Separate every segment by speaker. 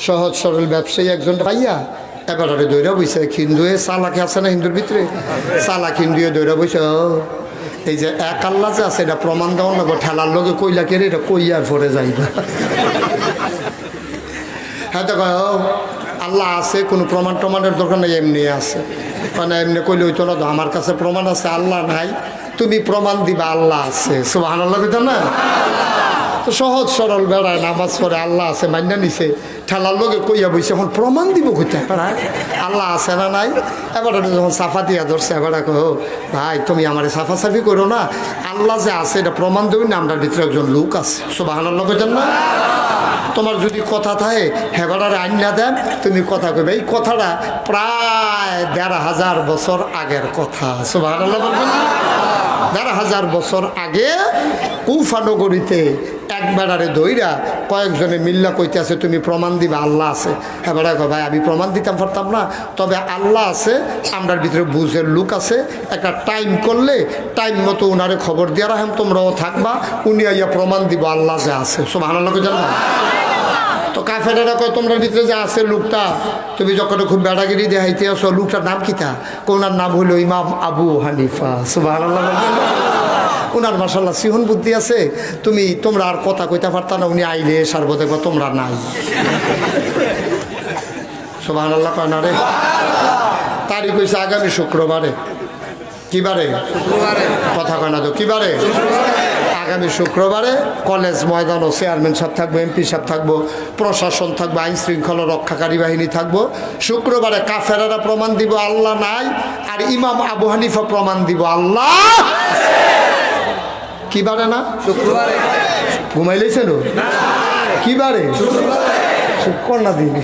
Speaker 1: সহজ সরল ব্যবসায়ী একজন পাইয়া এবারে দৈরা বইছে হিন্দু চালাকি আছে না হিন্দুর ভিতরে চালাক হিন্দু দৈরা বইছে এই যে এক আল্লাহ যে আছে এটা প্রমাণ দেওয়া লাগবে ঠেলার লোকে কইলা কেড়ে এটা কইয়ার পরে যাই না হ্যাঁ তো আল্লাহ আছে কোনো প্রমাণ টমানের দরকার নেই এমনি আছে মানে এমনি কইলে হইতো না আমার কাছে প্রমাণ আছে আল্লাহ নাই তুমি প্রমাণ দিবা আল্লাহ আছে সুবহানাল্লাহ কইতো না সহজ সরল বেড়ায় নামাজ পড়ে আল্লাহ আছে মান্যা নিছে ঠেলার লোকে কইয়া বইছে এখন প্রমাণ দিব কোথায় বেড়ায় আল্লাহ আছে না নাই এবার যখন সাফা দিয়া ধরছে এবার কো ভাই তুমি আমার সাফাসাফি করো না আল্লাহ যে আছে এটা প্রমাণ দেবে না আমরা ভিতরে একজন লোক আছে সুবহানাল্লাহ কইতেন না তোমার যদি কথা থাকে হেবাটার আইন না দেন তুমি কথা কইবে এই কথাটা প্রায় ১৫০০ বছর আগের কথা সুবহানাল্লাহ বলবেন ১৫০০ বছর আগে কুফা নগরীতে এক বেড়ারে দইরা কয়েকজনে মিল্লা কইতে আছে তুমি প্রমাণ দিবে আল্লাহ আছে এবার ভাই আমি প্রমাণ দিতাম পারতাম না তবে আল্লাহ আছে আমরার ভিতরে বুঝের লোক আছে একটা টাইম করলে টাইম মতো ওনারে খবর দিয়ে রাখেন তোমরাও থাকবা উনি আইয়া প্রমাণ দিব আল্লাহ যে আছে সুবহানাল্লাহ জানো তো কাফেরেরা কয় তোমরা ভিতরে যে আছে লোকটা তুমি যখন খুব বেড়াগিরি দেখাইতে আসো লোকটার নাম কিতা ওনার নাম হইল ইমাম আবু হানিফা সুবহানাল্লাহ ওনার মাশাআল্লাহ সিহন বুদ্ধি আছে তোমরা আর কথা কইতে পারতা না উনি আইলে সারবো দেখবা তোমরা নাই সুবহানাল্লাহ কয় না রে তারিখ হইছে আগামী শুক্রবারে কিবারে কথা কয় না তো কিবারে আগামী শুক্রবারে কলেজ ময়দান ও চেয়ারম্যান সাহেব থাকবো এমপি সাহেব থাকবো প্রশাসন থাকবো আইন শৃঙ্খলা রক্ষাকারী বাহিনী থাকবো শুক্রবারে কাফেরারা প্রমাণ দিব আল্লাহ নাই আর ইমাম আবু হানিফা প্রমাণ দিব আল্লাহ কি বারে না শুক্রবারে ঘুমাইলেছেন কি বারে শুক্র না দিন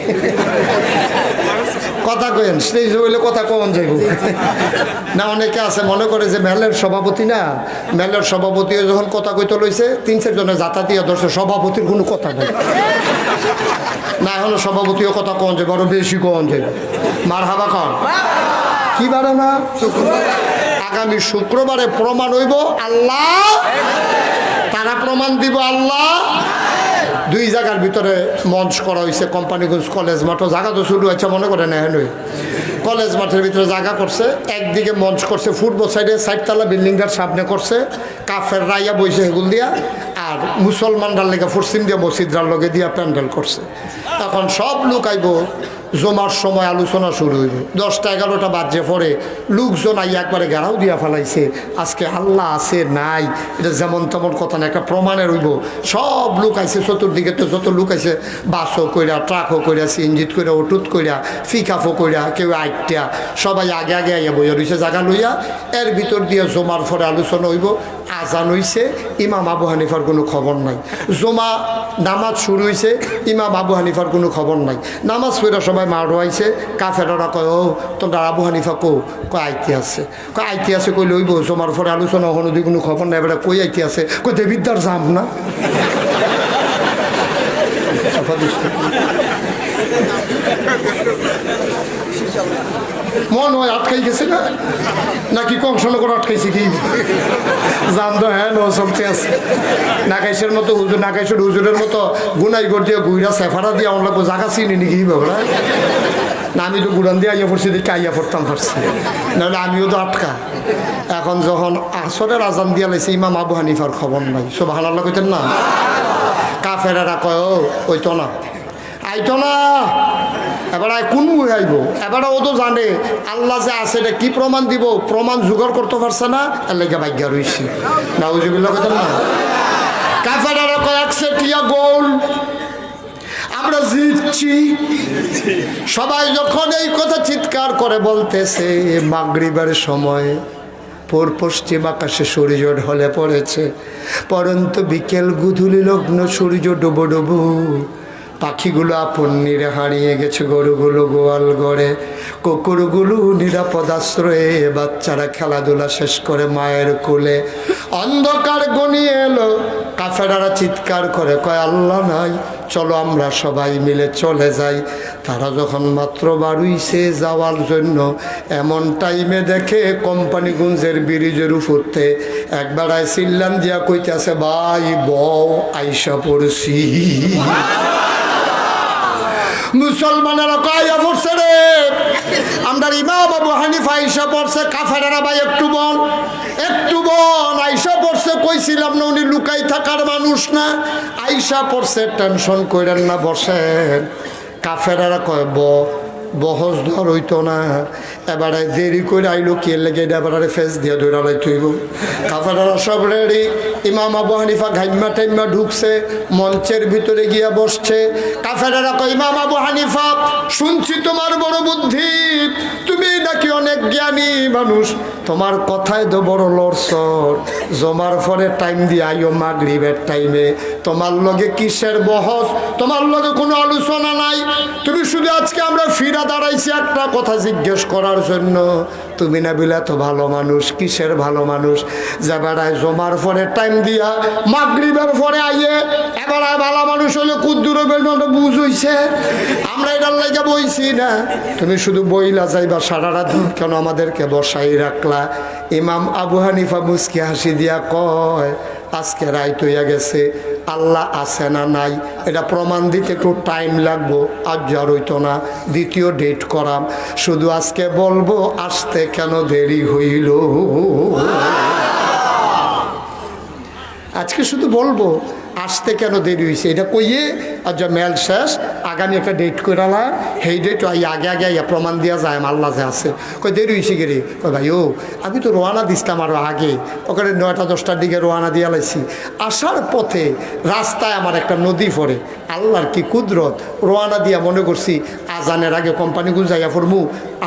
Speaker 1: কথা কয়েন স্টেজ হইলে কথা কমন যাইব না অনেকে আছে মনে করে যে মেলের সভাপতি না মেলের সভাপতি যখন কথা কইতে লইছে ৩-৪ জনের যাতায়াতীয় ধরছে সভাপতির কোনো কথা নেই না হলো সভাপতিও কথা কমন যাবে আরো বেশি কমন যাবে মার হাবা কন কি বারে না আগামী শুক্রবারে প্রমাণ হইব আল্লাহ তারা প্রমাণ দিব আল্লাহ দুই জায়গার ভিতরে মঞ্চ করা হয়েছে কোম্পানিগঞ্জ কলেজ মাঠও জায়গা তো শুরু হয়েছে মনে করেন এখন কলেজ মাঠের ভিতরে জায়গা করছে একদিকে মঞ্চ করছে ফুটবল সাইডে 4 বিল্ডিংটার সামনে করছে কাফের রাইয়া বইছে এগুল দিয়া আর মুসলমানরার লেগে পশ্চিম দিয়া মসজিদরার লগে দিয়া প্যান্ডেল করছে তখন সব লোক আইব জমার সময় আলোচনা শুরু হইব 10টা-11টা বাজে পরে লোকজন আইয়া একবারে ঘেরাও দিয়া ফেলাইছে আজকে আল্লাহ আছে নাই এটা যেমন তেমন কথা না একটা প্রমাণের হইব সব লোক আইছে চতুর্দিকে তো যত লোক আইছে বাসও কইরা ট্রাকও কইরা সিএনজিত কইরা অটুত কইরা ফিকাফও কইরা কেউ আইটা সবাই আগে আগে আইয়া বইয়া রয়েছে জায়গা লইয়া এর ভিতর দিয়ে জমার পরে আলোচনা হইব আজান হইছে ইমাম আবু হানিফার কোনো খবর নাই জমা নামাজ শুরু হয়েছে ইমাম আবু হানিফার কোনো খবর নাই নামাজ পড়া সবাই মার রয়েছে কাফেররা কয় ও তোমরা আবু হানিফা কয় আইতে আছে কই লইব জমার পরে আলোচনা হনো দি কোনো খবর নাই এবার কই আইতে আছে কই দেবিদ্দার যাম না মন হয় আটকাই গেছে না নাকি কংসন করে আটকাইছে কি জান তো হ্যাঁ চলতে আছে নাকাইশের মতো হুজুর নাকাইশের হুজুরের মতো গুনাই গড় দিয়ে গুইরা সেফারা দিয়ে আমার লাগবো জায়গা চিনি নাকি বাবরা না আমি তো গুড়ান দিয়ে আইয়া পড়ছি দেখে আইয়া পড়তাম পারছি নাহলে আমিও তো আটকা এখন যখন আসরের আজান দিয়া লাইছে ইমাম আবু হানিফার খবর নাই সুবহানাল্লাহ কইতেন না কাফেরেরা কয় ও ওইতো না আইতো না এবার কোন মুখ আইব এবার ও তো জানে আল্লাহ যে আছে এটা কি প্রমাণ দিব প্রমাণ জোগাড় করতে পারছে না এর লেগে ভাগ্য রয়েছে নাউজুবিল্লাহ কইতেন না কাফেরেরা কয় 100 গোল আমরা জিতছি সবাই যখন এই কথা চিৎকার করে বলতেছে মাগরিবের সময় পশ্চিম আকাশে সূর্য ঢলে পড়েছে পরন্ত বিকেল গুধুলি লগ্ন সূর্য ডুবো ডুবো পাখিগুলো আপন নিরে হারিয়ে গেছে গরুগুলো গোয়াল গড়ে কুকুরগুলো নিরাপদ আশ্রয়ে বাচ্চারা খেলাধুলা শেষ করে মায়ের কোলে অন্ধকার গনিয়ে এলো কাফেরারা চিৎকার করে কয় আল্লাহ নাই চলো আমরা সবাই মিলে চলে যাই তারা যখন মাত্র বাড়ুইছে যাওয়ার জন্য এমন টাইমে দেখে কোম্পানিগঞ্জের ব্রিজের উপরতে একবারায় চিল্লান দিয়া কইতেছে ভাই বউ আইসা পড়ছি মুসলমানেরা কয়া পড়ছে রে, আমরা ইমাম আবু হানিফা আইসা পড়ছে, কাফেরেরা ভাই একটু বল আইসা পড়ছে, কইছিলাম না উনি লুকাই থাকার মানুষ না, আইসা পড়ছে, টেনশন কইরেন না, বসেন। কাফেরেরা কয় বহস ধর হইতো না, এবারে দেরি করে আইলো কে লেগে এবারে ফেস দিয়ে ধরে তুইব। কাফেরেরা সব রেডি, ইমাম আবু হানিফা ঘাইমা টাইমা ঢুকছে, মঞ্চের ভিতরে গিয়া বসছে। কাফেরেরা কয় ইমাম আবু হানিফা, শুনছি তোমার বড় বুদ্ধি, তুমি নাকি অনেক জ্ঞানী মানুষ, তোমার কথায় তো বড় লড়ছর, জমার পরে টাইম দিয়ে আইও মাগরিবের টাইমে, তোমার লগে কিসের বহস, তোমার লগে কোনো আলোচনা নাই, তুমি শুধু আজকে আমরা ফিরা দাঁড়াইছি একটা কথা জিজ্ঞেস করার জন্য, তুমি না বিলা তো ভালো মানুষ, কিসের ভালো মানুষ, যে বেড়ায় জমার পরে টাইম দিয়া মাগরিবের পরে আইয়ে এবারে ভালো মানুষ হলে কুদ্দুর বুঝ হইছে, আমরা এটার লাগে বইছি না, তুমি শুধু বইলা যাইবা সারা রাত কেন আমাদেরকে বসাই রাখলা। ইমাম আবু হানিফা মুস্কি হাসি দিয়া কয়, আজকে রাইত হইয়া গেছে, আল্লাহ আছে না নাই এটা প্রমাণ দিতে একটু টাইম লাগবো, আজ আর হইতো না, দ্বিতীয় ডেট করাম, শুধু আজকে বলবো আসতে কেন দেরি হইল, আজকে শুধু বলবো আসতে কেন দেরি হয়েছে, এটা কইয়ে আর যা মেল শেষ, আগামী একটা ডেট করালাম, সেই ডেট আগে আগে প্রমাণ দেওয়া যায় আল্লাহ যে আছে। কই দেরি হয়েছে গেরে, কই ভাই ও আমি তো রোয়ানা দিছিলাম আরও আগে, ওখানে 9টা 10টার দিকে রোয়ানা দিয়া লাইছি, আসার পথে রাস্তায় আমার একটা নদী পড়ে, আল্লাহর কি কুদরত, রোয়ানা দিয়া মনে করছি আজানের আগে কোম্পানিগুলো যাইয়া পড়মু,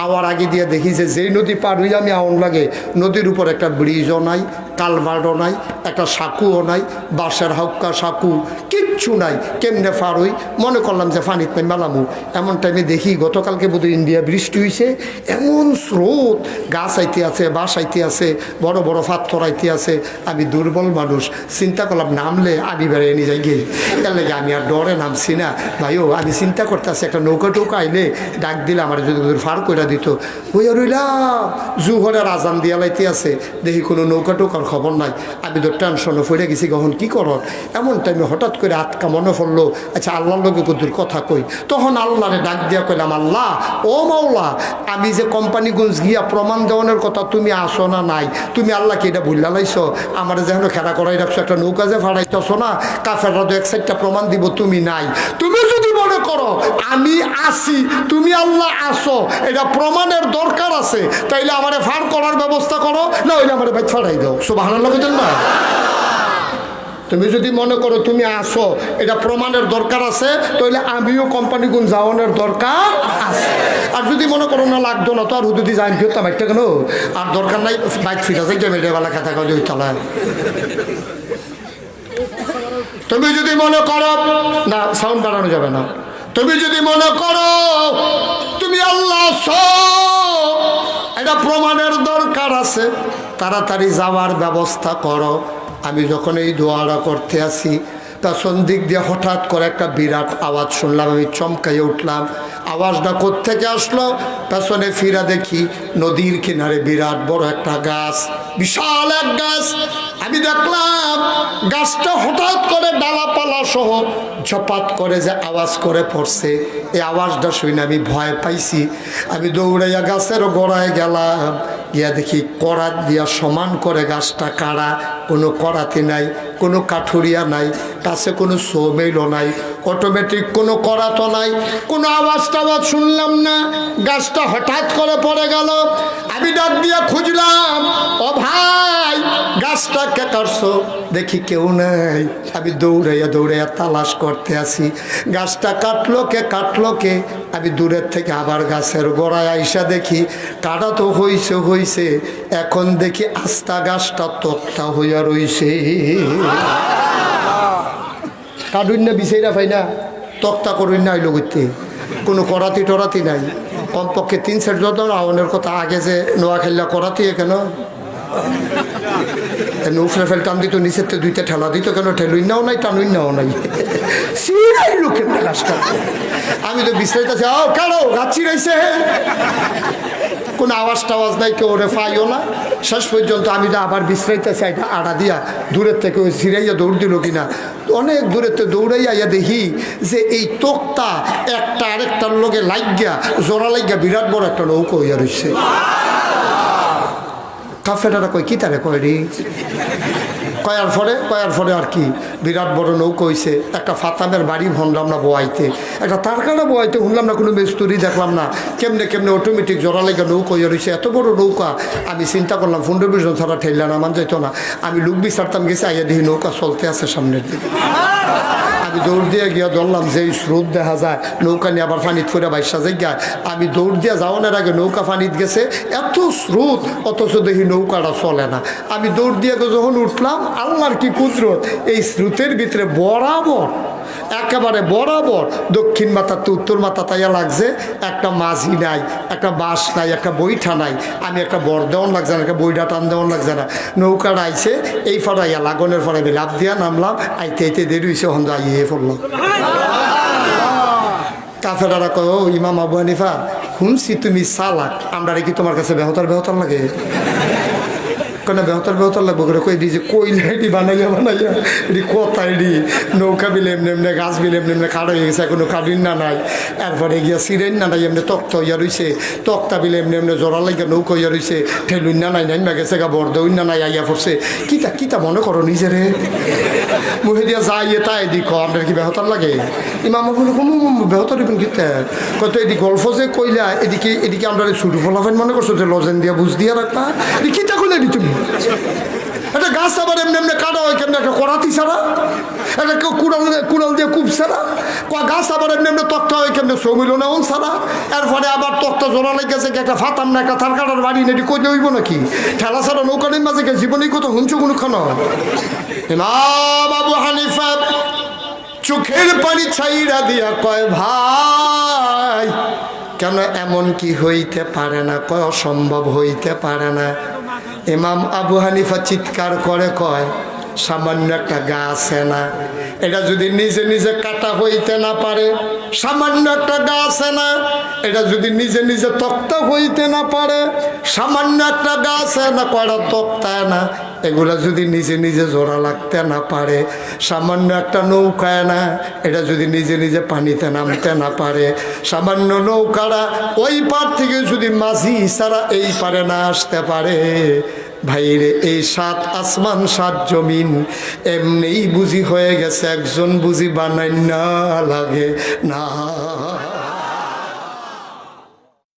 Speaker 1: আওয়ার আগে দিয়ে দেখি যে যেই নদী পার হইয়া আমি আউন লাগে, নদীর উপর একটা ব্রিজও নাই, কালভার্টও নাই, একটা সাঁকুও নাই, বাঁশের হাউকা সাঁকু কিচ্ছু নাই, কেমনে পার হই, মনে করলাম যে ফানিত নাই মেলামু, এমন টাইমে দেখি গতকালকে বোধহয় ইন্ডিয়া বৃষ্টি হয়েছে, এমন স্রোত, গাছ আইতে আছে, বাঁশ আইতে আছে, বড় বড় পাথর আইতে আছে, আমি দুর্বল মানুষ, চিন্তা করলাম নামলে আমি বেড়ে নিয়ে যাই গিয়ে, এর লাগে আমি আর ডরে নামছি না। ভাইও আমি চিন্তা করতে আছি একটা নৌকা টৌকা আইলে ডাক দিলে আমার যদি ফার করে দিত, হইয়া রইলাম জুহরের আজান দিয়া লাইতে আছে, দেখি কোনো নৌকা টোকার খবর নাই, আমি তো টেনশনে পড়ে গেছি, কখন কী কর, এমন টাইমে হঠাৎ করে আটকা মনে পড়লো, আচ্ছা আল্লাহর লোকে কদ্দুর কথা কই, তখন আল্লাহরে ডাক দিয়া কইলাম, আল্লাহ ও মাওলা, আমি যে কোম্পানিগঞ্জ গিয়া প্রমাণ দেওয়ানোর কথা, তুমি আসো না নাই, তুমি আল্লাহকে এটা ভুল্লা লাইছো, আমার যেন খেলা করাই রাখছো, একটা নৌকা যে ফাড়াইতেছো না, কাফেররা তো এক সাইডটা প্রমাণ দিব তুমি নাই, তুমি যদি মনে করো আমি আসি, তুমি আল্লাহ আসো, এটা প্রমাণের দরকার আছে, তাইলে আমারে ফাড় করার ব্যবস্থা করো, না হইলে আমার ভাই ফাড়াই দাও, সুবহানাল্লাহ কইতেন না। তুমি যদি মনে করো তুমি আসো, এটা প্রমাণের দরকার আছে, তাহলে আমিও কোম্পানিগুন যাওয়ানোর দরকার আছে, আর যদি মনে করো না লাগতো না, তো আর হুদুদি যাই ফিরতাম একটা কেন, আর দরকার নাই, বাইক ফিরা যাই মেয়েবেলা খাতা কাজ ওই তলায়। তুমি যদি মনে করো না, সাউন্ড বাড়ানো যাবে না, তুমি যদি মনে করো তুমি আল্লাহ এটা প্রমাণের দরকার আছে, তাড়াতাড়ি যাওয়ার ব্যবস্থা করো। আমি যখন এই দোয়াটা করতে আসি, পেছন দিক দিয়ে হঠাৎ করে একটা বিরাট আওয়াজ শুনলাম, আমি চমকাইয়ে উঠলাম, আওয়াজটা কোত্থেকে আসলো, পেছনে ফিরা দেখি নদীর কিনারে বিরাট বড় একটা গাছ, বিশাল এক গাছ, আমি দেখলাম গাছটা হঠাৎ করে ডালাপালা সহ ঝপাত করে যে আওয়াজ করে পড়ছে, এই আওয়াজটা শুনে আমি ভয় পাইছি, আমি দৌড়াইয়া গাছের গোড়ায় গেলাম, গিয়া দেখি করাত দিয়া সমান করে গাছটা কাড়া, কোনো করাতি নাই, কোনো কাঠুরিয়া নাই, কাছে কোনো সোমেলও নাই, অটোমেটিক কোনো করাতো নাই, কোনো আওয়াজ টাওয়াজ শুনলাম না, গাছটা হঠাৎ করে পড়ে গেল। আমি ডাক দিয়া খুঁজলাম, ও ভাই গাছটা কে কাটছো, দেখি কেউ নাই, আমি দৌড়াইয়া দৌড়াইয়া তালাশ করতে আসি, গাছটা কাটলো কে, আমি দূরের থেকে আবার গাছের গোড়ায় আইসা দেখি কাটা তো হইছে, এখন দেখি আস্তা গাছটা তক্তা হইয়া রইছে, কাটুন না বিষয়টা পাই না, তক্তা করুন না আইলো করতে, কোনো করাতি টরাতি নাই, কমপক্ষে 3 সেট যত রাউনের কথা, আগে যে নোয়া খেললা করাতি কেন নৌফলে ফেল টান দিত, নিচের দুইটা ঠেলা দিত, কেন ঠেলুই নাও নাই টানুই নাও নাই, সিরাই লোকের মেলাসটা। আমি তো বিশ্রাইতেছি, আও কারো গাছ চিরাইছে, কোনো আওয়াজ টাওয়াজ নাই, কেউ ওরে পাইও না। শেষ পর্যন্ত আমি তো আবার বিশ্রাইতেছি, আড়া দিয়া দূরের থেকে ওই সিরাইয়া দৌড় দিল কিনা, অনেক দূরের থেকে দৌড়াইয়া আইয়া দেখি যে এই তোক্তা একটা আরেকটার লোকে লাগিয়া জোড়া লাগিয়া বিরাট বড় একটা নৌকো হইয়া রয়েছে। কাফেরারা কই কি তারে কয় রে, কয়ার পরে আর কি বিরাট বড় নৌকো হইছে। একটা ফাতামের বাড়ি শুনলাম না বোয়াইতে, একটা তারকানা বোয়াইতে শুনলাম না, কোনো মিস্তুরি দেখলাম না, কেমনে কেমনে অটোমেটিক জোড়া লেগে নৌকো হইয়া রয়েছে, এত বড় নৌকা। আমি চিন্তা করলাম 15-20 জন ছাড়া ঠেললা না মান যাইতো না। আমি লুক বিচারতাম গেছি, আইয়া দেখি নৌকা চলতে আছে সামনের দিকে। আমি দৌড় দিয়ে গিয়া ধরলাম, যেই স্রোত দেখা যায় নৌকা নিয়ে আবার পানিত ফুরে বাইশা জায়গায়। আমি দৌড় দিয়ে যাওয়ানোর আগে নৌকা পানিত গেছে, এত স্রোত, অথচ দেখি নৌকাটা চলে না। আমি দৌড় দিয়ে যখন উঠলাম, আল্লাহর কি কুদরত, এই স্রোতের ভিতরে বরাবর একেবারে বরাবর দক্ষিণ মাথাতে উত্তর মাথা তাইয়া লাগছে, একটা মাঝি নাই, একটা বাঁশ নাই, একটা বইঠা নাই। আমি একটা বর দেওয়ান লাগছে না, একটা বইটা টান দেওয়ান লাগছে না। নৌকাটা আইছে এই ফরাইয়া লাগনের ফলে আমি লাভ দিয়া নামলাম, আইতে আইতে দেরি হয়েছে, হন্দ আইয়ে পড়লাম। কাফেরারা কয়, ও ইমাম আবু হানিফা, শুনছি তুমি চালাক, আমরা কি তোমার কাছে বেহতার লাগে? কেন বেহতার লাগবো করে কই দি যে কইলাইডি বানাইয়া এটি কোথায় ডি নৌকা বিলে এমনি এমনি গাছ বিলে এমনি এমনি খাড় হয়ে গেছে, কোনো কাঠিন না নাই। এরপরে গিয়া সিরেন না নাই, এমনি তক্তা হইয়া রয়েছে, তক্তা বিলে এমনি এমনি জোড়া লাগিয়া নৌকা হইয়া রয়েছে, ঠেলুন না নাই, নাইমা গেছে গা বর্দউন না নাই, আইয়া পড়ছে। কিতা মনে করো নিজেরে মুহে দিয়া যাইয়ে তাই দিক আপনার কি বেহতার লাগে? ইমাম বলে বেহতার দিবেন কিতা কত এদি গল্প যে কইলা, এদিকে আমরা ছুটু ফলাফেন মনে করছো যে লজেন দিয়া বুঝ দিয়া রাখবা, এটি কিতা কইলা দি তুমি? একটা গাছ আবার এমনি এমনি কাটা হয় কেমন, একটা করাতি ছাড়া, একটা কেউ কুড়াল দিয়ে কূপ ছাড়া, গাছ আবার এমনি এমনি তক্তা হয় কেমন, সমিল না ওন ছাড়া। এরপরে আবার তক্তা জোড়া লেগেছে, একটা ফাতাম না, একটা থার কাটার বাড়ি নেটি কইতে হইব নাকি? ঠেলা ছাড়া নৌকানির মাঝে জীবনেই কত হুঁচু কোনোখান। ইমাম আবু হানিফা চোখের পানি ছাইরা দিয়া কয়, ভাই কেন এমন কি হইতে পারে না? কয় অসম্ভব হইতে পারে না। ইমাম আবু হানিফা চিৎকার করে কয়, সামান্য একটা গাছ না, এটা যদি নিজে নিজে কাটা হইতে না পারে, সামান্য একটা গাছ না, এটা যদি নিজে নিজে তক্তা হইতে না পারে, সামান্য একটা গাছ না, কয়টা তক্তা না, এগুলা যদি নিজে নিজে জোড়া লাগতে না পারে, সামান্য একটা নৌকায় না, এটা যদি নিজে নিজে পানিতে নামতে না পারে, সামান্য নৌকাটা ওই পার থেকে যদি মাঝি ছাড়া এই পারে না আসতে পারে, ভাইরে এই 7 আসমান 7 জমিন এমনিই বুঝি হয়ে গেছে, একজন বুঝি বানাই না লাগে না।